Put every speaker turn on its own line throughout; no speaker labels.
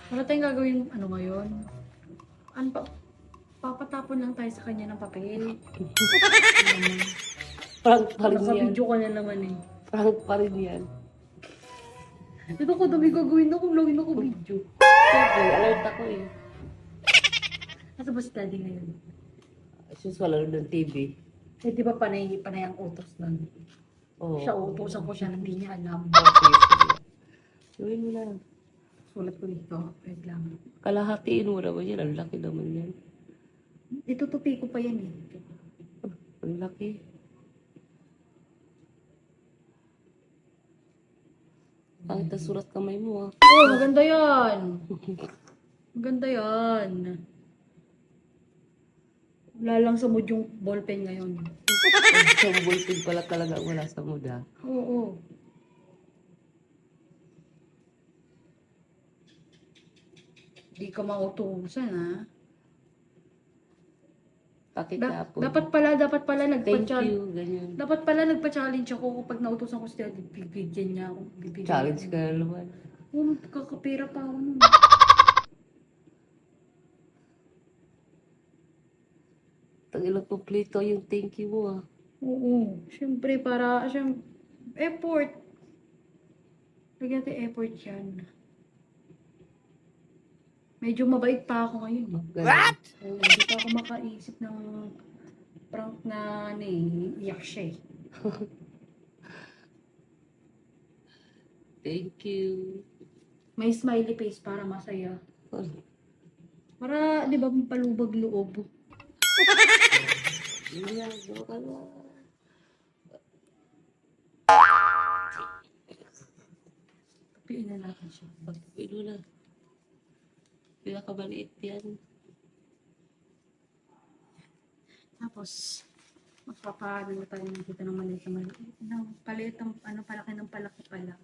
Wala tayong gagawin, ano ngayon? Ano pa? Papatapon lang tayo sa kanya ng papel.
Prank pa rin yan.
Nakabidyo ka na naman eh.
Prank pa rin yan.
Dito ko dami gagawin na kung login ako video.
Siyempre, alert ako eh.
Nasa ba si daddy ngayon?
Sus, wala rin ng TV.
Eh, di ba panay ang utos nun?
Oo.
Siya utosan ko siya, hindi niya alam.
Okay, sige. Gawin mo na.
Sulat ko dito. Wait lang.
Kalahatiin mo naman yan. Ang laki naman yan.
Itutupi ko pa yan eh.
Ang laki. Ang surat kamay mo ah.
Oh, maganda yan. Maganda yan. Wala lang sa mood yung ballpen ngayon.
Sa ballpen pala talaga wala sa mood ah.
Oo. Di ka mautusan ha.
Bakit po?
Dapat pala
Thank
nagpa-challenge.
you, ganyan.
Dapat pala nagpa-challenge ako kapag nautusan ko si daddy, bibigyan niya ako.
Challenge ka na naman.
Oo, kakapira pa ako nun.
Ilang kumplito yung thank you mo ah.
Oo. Siyempre, effort. Lagyan natin effort yan. Medyo mabait pa ako ngayon.
What?
Oo, hindi pa ako makaisip ng prank na iyak siya eh.
Thank you.
May smiley face para masaya. Para, di ba, palubag loob.
Yan, gawa ka na.
Tapiin na natin siya.
Pagpapilo na. Pinakabaliit yan.
Tapos, magpapaano na tayo nakita ng maliit na maliit. Palaki ng palaki pala.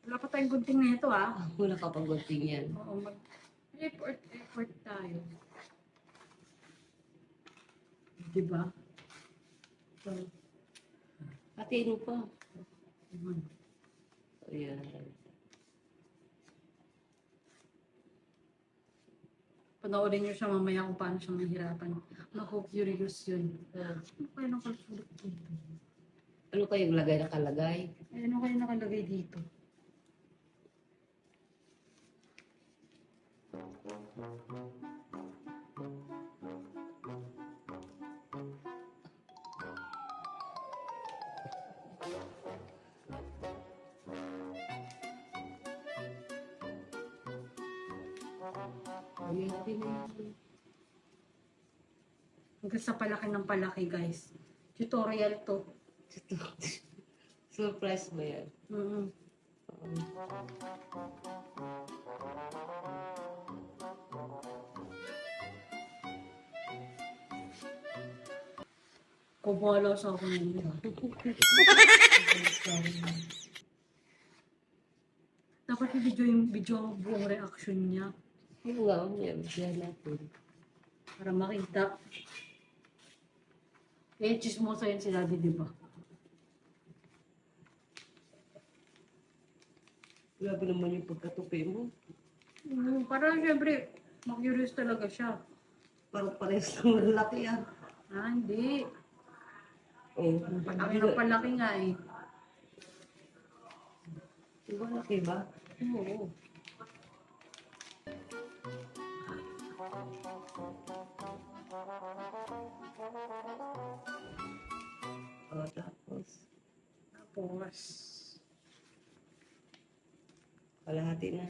Wala pa tayong gunting na ito ah.
Wala ka pang gunting yan.
Oo, effort tayo. Diba? So,
Hatiin mo pa.
yun.
Ayan.
Panoorin nyo siya mamaya kung paano siya mahirapan. Naku-curious yun. Ano kaya nakasulat dito?
Ano kayong lagay na kalagay?
Ano kaya nakalagay dito?
Ayan din yan.
Hanggang sa palaki ng palaki, guys. Tutorial to.
Surprise mo yan.
Mm-hmm. Kubala sa akin yun. Dapat i-video ang buong reaction niya
Yung nga, yan. Yan natin.
para makita. Eh, chismosa yan si daddy, di ba?
Grabe naman yung pagkatupi mo.
Para syempre, makurious talaga siya.
Parang parehas ng lalaki yan.
Ah, hindi.
Oh,
Palaki ng palaki nga eh.
diba laki ba?
Oo.
Oh, tapos,
Tapos,
kalahati na.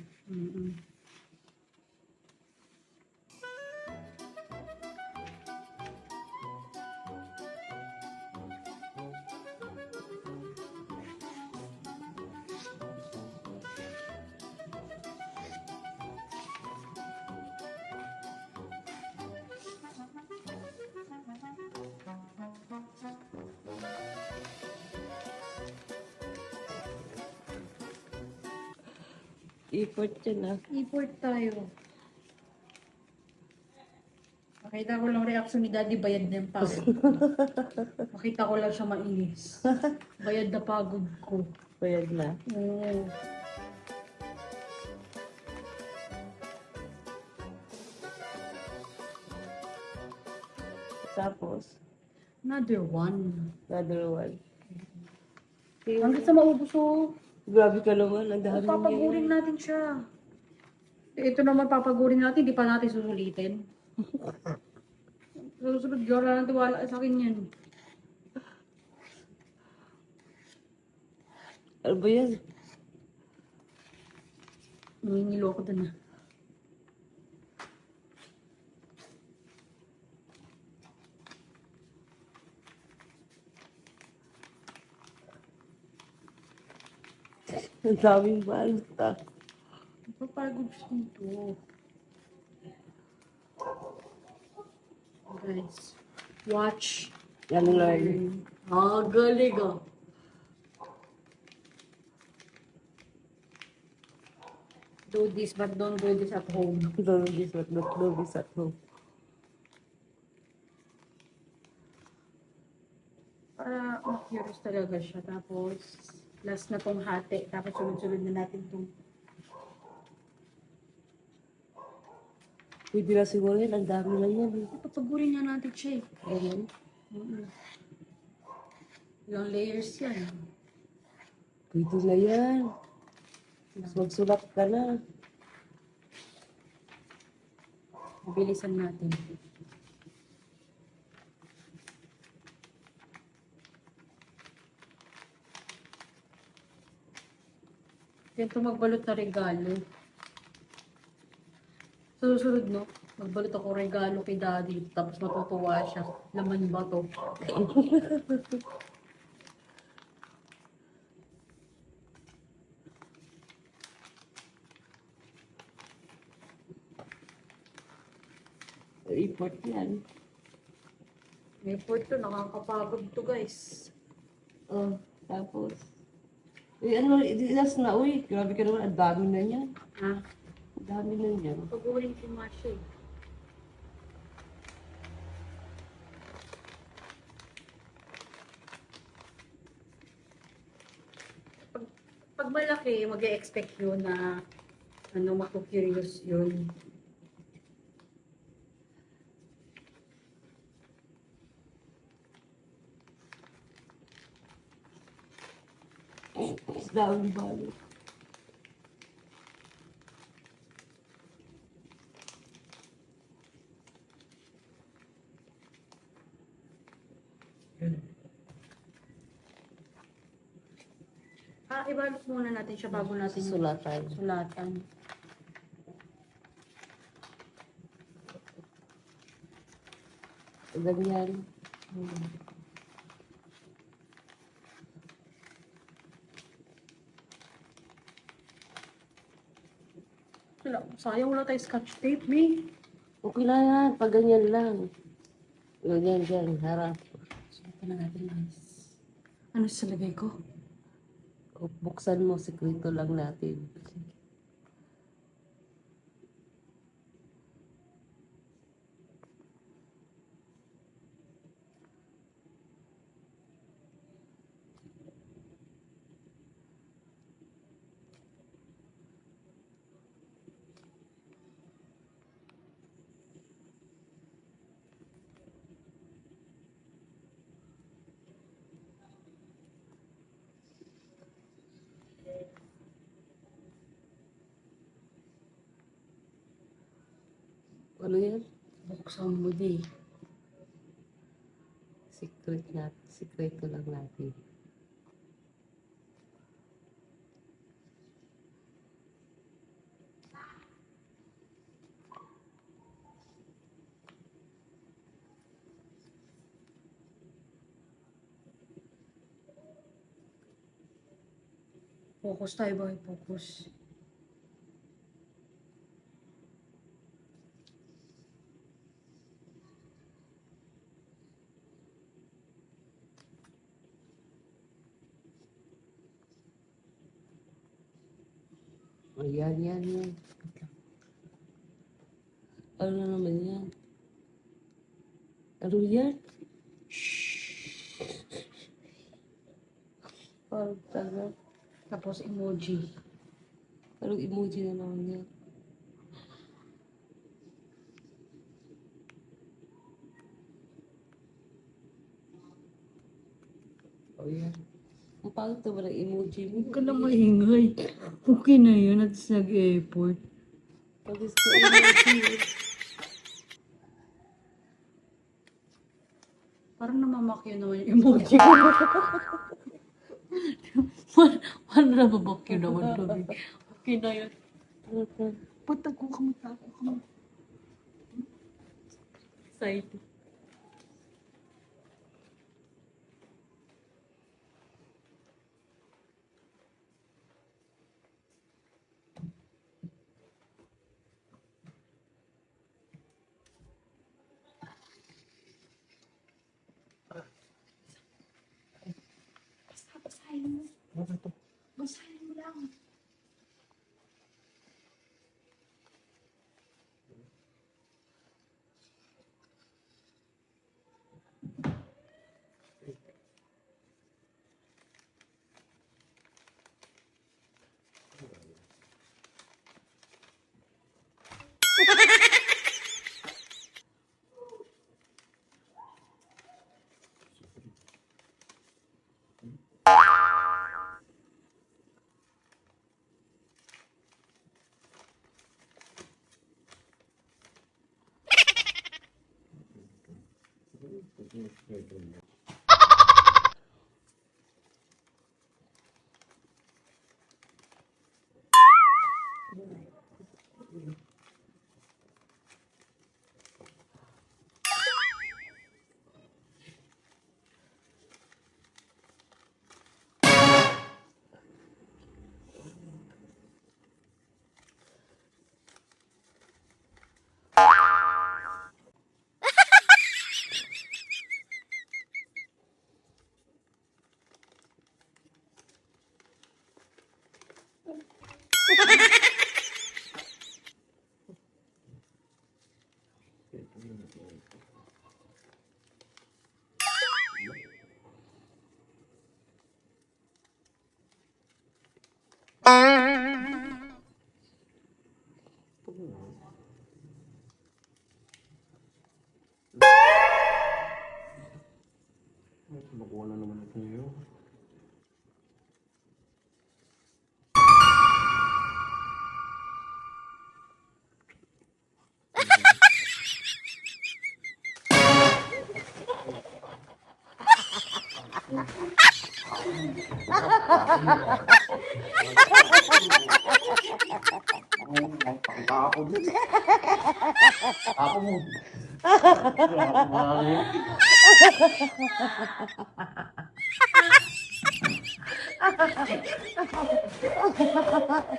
Effort yan ah.
Effort tayo. Nakita ko lang reaction ni Daddy, bayad na yung pagod. Makita ko lang siya mainis. Bayad na pagod ko.
Bayad na.
Oo.
Tapos,
Another one.
another one.
Hanggang sa maubos oh.
Grabe ka naman, ang dami niya.
Papagurin natin siya. Ito naman papagurin natin, di pa natin susulitin. Susunod, wala nang tiwala sa akin yan.
Ano ba yan?
Nangingilo ako dun ah.
Ang daming balot ah.
Papagod siya dito. Guys, watch.
Yan learn.
Galing ah. Do this but don't do this at home.
Don't do this, but not do this at home.
Para curious talaga siya. Tapos, last na tong hati. Tapos sunod-sunod na natin tong
Pwede na siguro yan, ang dami na yan.
papagurin nga natin siya eh.
Ganyan.
Ilang layers yan.
Pwede na yan. Mas magsulat ka na.
Bilisan natin. Ganito magbalot na regalo. Susunod, no? Magbalot ako regalo kay Daddy. Tapos matutuwa siya. Laman ba to?
Report yan.
May port to. Nakakapagod to, guys.
Oh, tapos. Eh, ano, ilas na, uy. Grabe ka naman, ang dami na yan.
Ha?
Ang dami na yan.
Pagurin ko nga siya eh. Pag, pag malaki, mag-e-expect yun na ano, maku-curious yun.
Ang daming balot.
Ibalot muna natin siya bago natin
Sulatan.
sulatan.
Ganyan.
Sayang wala tayo scotch tape, me.
Okay lang yan, pag ganyan lang. Ganyan, ganyan, harap.
Sulatan na natin, guys. Ano sa lagay ko?
Buksan mo, sekreto lang natin. Ano yan?
Buksan mo di.
Sekreto lang natin.
Focus tayo ba? Focus.
Ayan, yan. Ano na naman yan? Ano yan? Parang taga.
Tapos emoji.
Parang emoji na naman yan. Oh, yan. Ang pangit naman ang emoji mo.
Huwag ka na maingay. Okay na yun at nag-effort.
Pagis ko emoji.
Parang namamakyo naman yung emoji ko. Paano namamakyo naman kami? Okay na yun. Patag ko kamata ko kamata. Excited. Basahin mo. Basahin mo lang.
Makuha na naman ito yun. Ako din. Ako mo.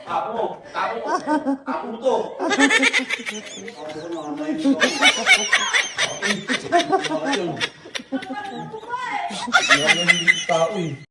Ako to. Ako to. Tao eh.